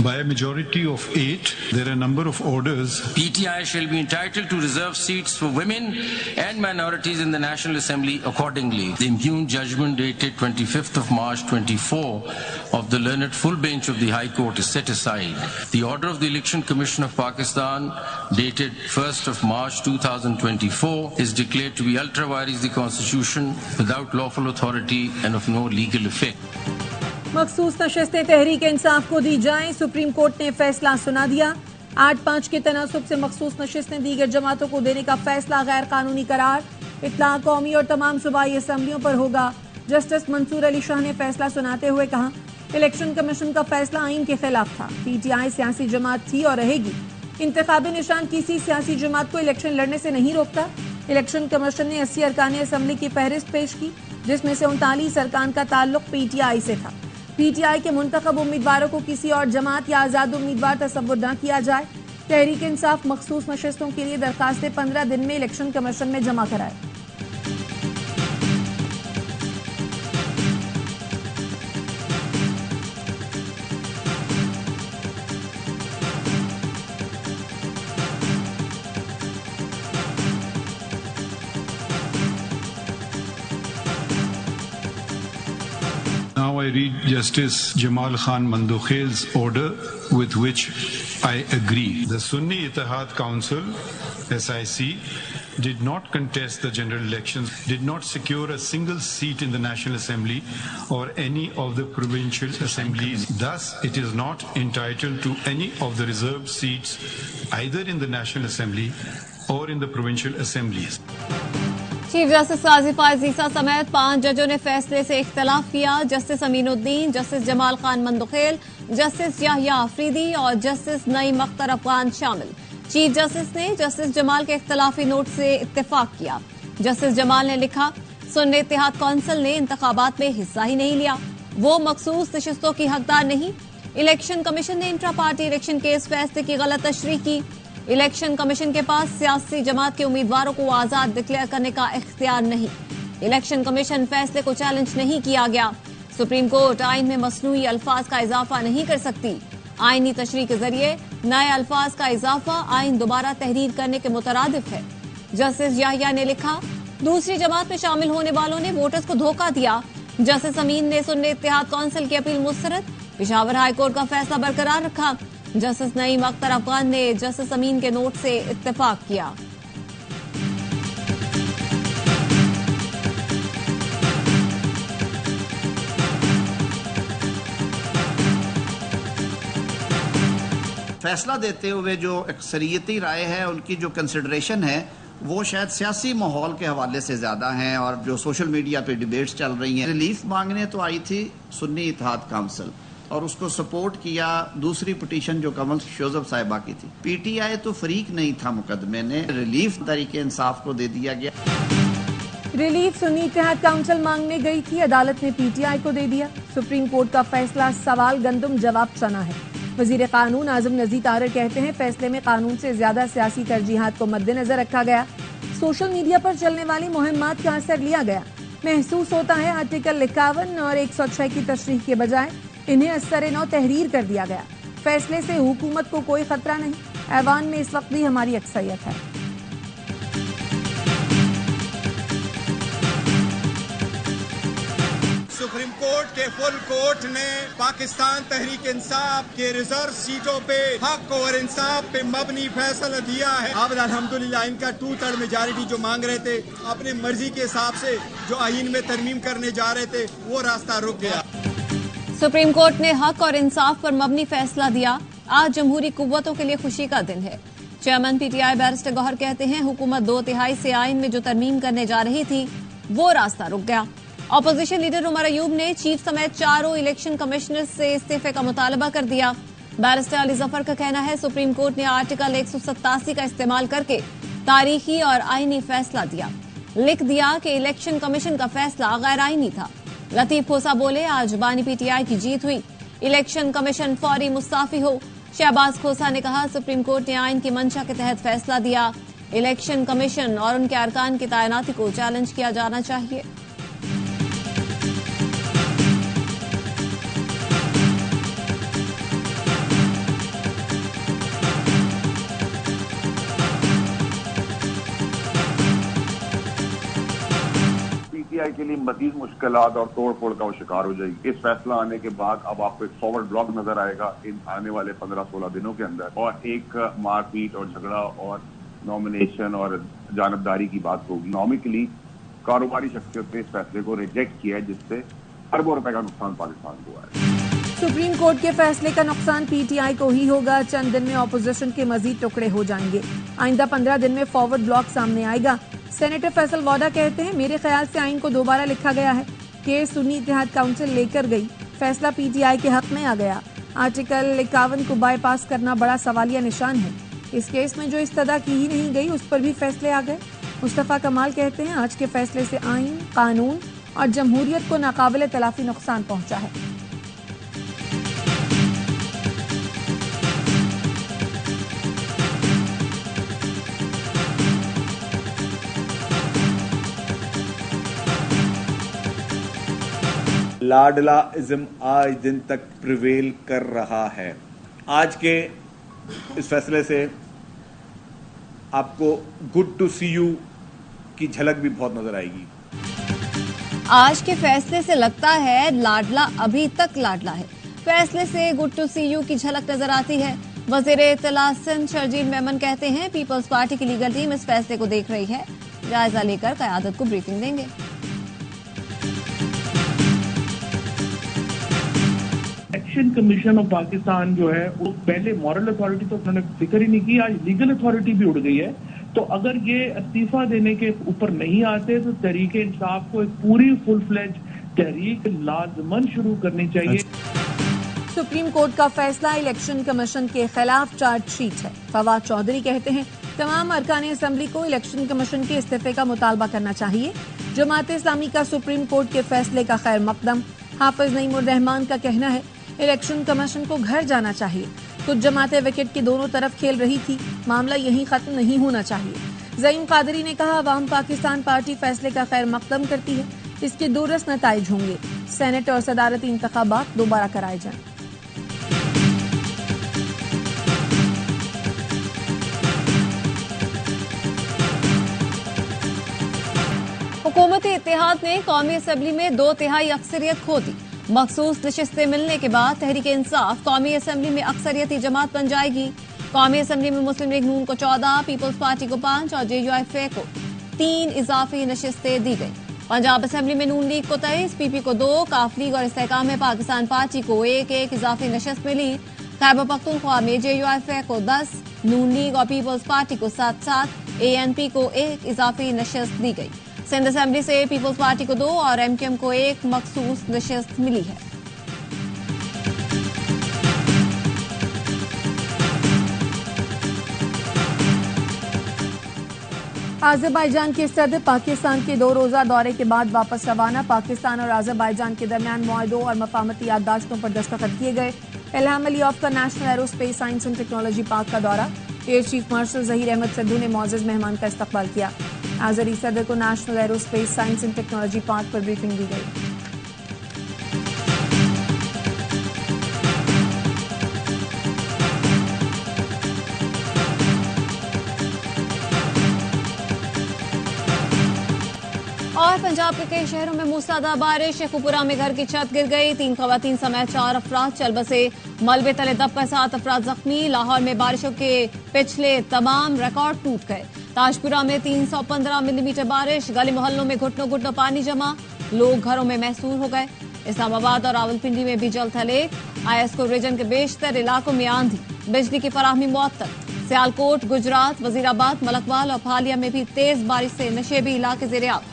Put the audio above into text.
By a majority of 8, there are a number of orders. PTI shall be entitled to reserve seats for women and minorities in the National Assembly accordingly. The impugned judgment dated 25th of March 24 of the learned full bench of the High Court is set aside. The order of the Election Commission of Pakistan dated 1st of March 2024 is declared to be ultra vires the Constitution without lawful authority and of no legal effect. मखसूस नशिस्तें तहरीक इंसाफ को दी जाएं, supreme court ने फैसला सुना दिया। 8-5 के तनासुब से मखसूस नशिस्तें दीगर जमातों को देने का फैसला गैर कानूनी करार। इत्तला कौमी और तमाम सूबाई असम्बलियों पर होगा। जस्टिस मंसूर अली शाह ने फैसला सुनाते हुए कहा, इलेक्शन कमीशन का फैसला आइन के खिलाफ था। PTI सियासी जमात थी और रहेगी। इंतखाबी निशान किसी सियासी जमात को इलेक्शन लड़ने से नहीं रोकता। इलेक्शन कमीशन ने 80 अरकान असम्बली की फहरिस्त पेश की, जिसमें से 39 अरकान का ताल्लुक PTI से था। PTI के मुंतखब उम्मीदवारों को किसी और जमात या आजाद उम्मीदवार तस्वुर न किया जाए। तहरीक इंसाफ मखसूस नशिस्तों के लिए दरखास्तें 15 दिन में इलेक्शन कमीशन में जमा कराए। Now I read Justice Jamal Khan Mandukhel's order with which I agree. The Sunni Ittihad Council, SIC, did not contest the general elections, did not secure a single seat in the National Assembly or any of the provincial assemblies. Thus, it is not entitled to any of the reserved seats either in the National Assembly or in the provincial assemblies. Chief justice Qazi Faez Isa समेत 5 जजों ने फैसले से इख्तलाफ किया। Justice Aminuddin, justice Jamal Khan Mandokhail, justice Yahya Afridi और justice Naeem Akhtar Afghan शामिल। Chief justice ने जस्टिस जमाल के इख्तलाफी नोट से इत्तेफाक किया। जस्टिस जमाल ने लिखा, सुन्नी इत्तेहाद कौंसिल ने इंतखाबात में हिस्सा ही नहीं लिया, वो मखसूस नशिस्तों की हकदार नहीं। इलेक्शन कमीशन ने इंट्रा पार्टी इलेक्शन के इस फैसले की गलत तशरीह की। इलेक्शन कमीशन के पास सियासी जमात के उम्मीदवारों को आजाद डिक्लेयर करने का इख्तियार नहीं। इलेक्शन कमीशन फैसले को चैलेंज नहीं किया गया। सुप्रीम कोर्ट आइन में मसनूई अल्फाज का इजाफा नहीं कर सकती। आईनी तशरीह के जरिए नए अल्फाज का इजाफा आइन दोबारा तहरीर करने के मुतरादिफ है। जस्टिस याहिया ने लिखा, दूसरी जमात में शामिल होने वालों ने वोटर्स को धोखा दिया। जस्टिस अमीन ने सुन्नी इत्तेहाद कौंसिल की अपील मुस्तरद, पेशावर हाईकोर्ट का फैसला बरकरार रखा। जस्टिस नईम अख्तर अफगान ने जस्टिस अमीन के नोट से इत्तेफाक किया। फैसला देते हुए जो अक्सरियती राय है, उनकी जो कंसिडरेशन है, वो शायद सियासी माहौल के हवाले से ज्यादा हैं और जो सोशल मीडिया पे डिबेट्स चल रही हैं। रिलीफ मांगने तो आई थी सुन्नी इत्तेहाद काउंसिल और उसको सपोर्ट किया दूसरी पिटीशन जो कमल शोजब साहिबा की थी। PTI तो फरीक नहीं था मुकदमे ने, रिलीफ तरीके इंसाफ को दे दिया गया। रिलीफ सुन्नी इत्तेहाद काउंसिल मांगने गई थी, अदालत ने PTI को दे दिया। सुप्रीम कोर्ट का फैसला सवाल गंदम जवाब चना है। वजीर कानून आजम नजीर तारर कहते हैं, फैसले में कानून से ज्यादा सियासी तरजीहात को मद्देनजर रखा गया। सोशल मीडिया पर चलने वाली मुहिम्मात का असर लिया गया। महसूस होता है आर्टिकल 51 और 106 की तशरीह के बजाय इन्हें असर नौ तहरीर कर दिया गया। फैसले से हुकूमत को कोई खतरा नहीं। ऐवान में इस वक्त भी हमारी अक्सरियत है। सुप्रीम कोर्ट के फुल कोर्ट ने पाकिस्तान तहरीक इंसाफ के रिजर्व सीटों पे हक और इंसाफ पे मबनी फैसला दिया है। अब अल्हम्दुलिल्लाह इनका 2/3 मेजॉरिटी जो मांग रहे थे, अपनी मर्जी के हिसाब से जो आईन में तरमीम करने जा रहे थे, वो रास्ता रुक गया। सुप्रीम कोर्ट ने हक और इंसाफ पर मबनी फैसला दिया। आज जमहूरी कुव्वतों के लिए खुशी का दिन है। चेयरमैन PTI बैरिस्टर गौहर कहते हैं, हुकूमत 2/3 से आइन में जो तरमीम करने जा रही थी, वो रास्ता रुक गया। ऑपोजिशन लीडर उमर अयूब ने चीफ समेत 4 इलेक्शन कमिश्नर से इस्तीफे का मुतालबा कर दिया। बैरिस्टर अली जफर का कहना है, सुप्रीम कोर्ट ने आर्टिकल 187 का इस्तेमाल करके तारीखी और आईनी फैसला दिया। लिख दिया कि इलेक्शन कमीशन का फैसला गैर आईनी था। लतीफ खोसा बोले, आज बानी PTI की जीत हुई, इलेक्शन कमीशन फौरी मुस्ताफी हो। शहबाज खोसा ने कहा, सुप्रीम कोर्ट ने आइन की मंशा के तहत फैसला दिया। इलेक्शन कमीशन और उनके अरकान की तैनाती को चैलेंज किया जाना चाहिए। पीटीआई के लिए मजीद मुश्किलात और तोड़ फोड़ का वो शिकार हो जाएगी। इस फैसला आने के बाद अब आपको एक फॉरवर्ड ब्लॉक नजर आएगा इन आने वाले 15-16 दिनों के अंदर, और एक मारपीट और झगड़ा और नॉमिनेशन और जानबदारी की बात होगी। इकोनॉमिकली कारोबारी शख्सियत ने इस फैसले को रिजेक्ट किया है, जिससे अरबों रुपए का नुकसान पाकिस्तान को है। सुप्रीम कोर्ट के फैसले का नुकसान पीटीआई को ही होगा। चंद दिन में ऑपोजिशन के मजीद टुकड़े हो जाएंगे। आइंदा 15 दिन में फॉरवर्ड ब्लॉक सामने आएगा। सेनेटर फैसल वादा कहते हैं, मेरे ख्याल से आइन को दोबारा लिखा गया है। केस सुन्नी इत्तेहाद काउंसिल लेकर गई, फैसला पीटीआई के हक में आ गया। आर्टिकल 51 को बाईपास करना बड़ा सवालिया निशान है। इस केस में जो इस्तदा की ही नहीं गई, उस पर भी फैसले आ गए। मुस्तफा कमाल कहते हैं, आज के फैसले से आइन, कानून और जमहूरियत को नाकाबिले तलाफी नुकसान पहुंचा है। लाडलाइज्म आज दिन तक प्रिवेल कर रहा है। आज के इस फैसले से आपको गुड टू सी यू की झलक भी बहुत नजर आएगी। आज के फैसले से लगता है लाडला अभी तक लाडला है। फैसले से गुड टू सी यू की झलक नजर आती है। वजीर इत्तला सिंध शर्जील मेमन कहते हैं, पीपल्स पार्टी की लीगल टीम इस फैसले को देख रही है, जायजा लेकर क़यादत को ब्रीफिंग देंगे। इलेक्शन कमीशन ऑफ पाकिस्तान जो है वो पहले मॉरल अथॉरिटी तो उन्होंने जिक्र ही नहीं की, आज लीगल अथॉरिटी भी उड़ गई है। तो अगर ये इस्तीफा देने के ऊपर नहीं आते तो तहरीक इंसाफ को एक पूरी फुल फ्लेज तहरीक लाजमन शुरू करनी चाहिए। सुप्रीम कोर्ट का फैसला इलेक्शन कमीशन के खिलाफ चार्जशीट है। फवाद चौधरी कहते हैं, तमाम अरकान असम्बली को इलेक्शन कमीशन के इस्तीफे का मुतालबा करना चाहिए। जमात इस्लामी का सुप्रीम कोर्ट के फैसले का खैर मकदम। हाफिज नईमुर रहमान का कहना है, इलेक्शन कमीशन को घर जाना चाहिए। कुछ जमातें विकेट के दोनों तरफ खेल रही थी, मामला यहीं खत्म नहीं होना चाहिए। ज़ईम कादरी ने कहा, अवाम पाकिस्तान पार्टी फैसले का खैर मकदम करती है, इसके दूरस नताइज होंगे। सेनेट और सदारती इंतखाबात दोबारा कराए जाएं। हुकूमती इत्तेहाद ने कौमी असम्बली में 2/3 अक्सरियत खो दी। मखसूस नशिस्तें मिलने के बाद तहरीक इंसाफ कौमी असम्बली में अक्सरियती जमात बन जाएगी। कौमी असम्बली में मुस्लिम लीग नून को 14, पीपल्स पार्टी को 5 और JUIF को 3 इजाफी नशिस्तें दी गई। पंजाब असम्बली में नून लीग को 23, PP को 2, काफ लीग और इस्तेहकाम पाकिस्तान पार्टी को 1-1 इजाफी नशिस्त मिली। खैबर पख्तूनख्वा में JUIF को 10, नून लीग और पीपल्स पार्टी को 7-7, ANP को 1 इजाफी नशिस्त दी गई। सिंध असेंबली से पीपल्स पार्टी को 2 और MQM को 1 मखसूस नशिस्त मिली है। आज़रबाईजान के सदर पाकिस्तान के 2 रोजा दौरे के बाद वापस रवाना। पाकिस्तान और आज़रबाईजान के दरमियान मुआहदों और मफाहमती याददाश्तों पर दस्तखत किए गए। इल्हाम अलीयॉफ का national aerospace science and technology park का दौरा। Air chief marshal Zaheer Ahmed Sidhu ने मुअज़्ज़ज़ मेहमान का इस्तकबाल किया। आज़री सदर को national aerospace science and technology park पर ब्रीफिंग दी गई। और पंजाब के कई शहरों में मूसलाधार बारिश। शेखुपुरा में घर की छत गिर गई, 3 खवातीन समेत 4 अफराद चल बसे। मलबे तले दबकर 7 अफराद जख्मी। लाहौर में बारिशों के पिछले तमाम रिकॉर्ड टूट गए। ताजपुरा में 315 मिलीमीटर बारिश। गली मोहल्लों में घुटनों घुटनों पानी जमा, लोग घरों में महसूर हो गए। इस्लामाबाद और रावलपिंडी में भी जल थले। ISCO रीजन के बेशतर इलाकों में आंधी, बिजली की फराहमी मुअत्तल। सियालकोट, गुजरात, वजीराबाद, मलकवाल और फालिया में भी तेज बारिश से नशेबी इलाके ज़ेर-ए-आब।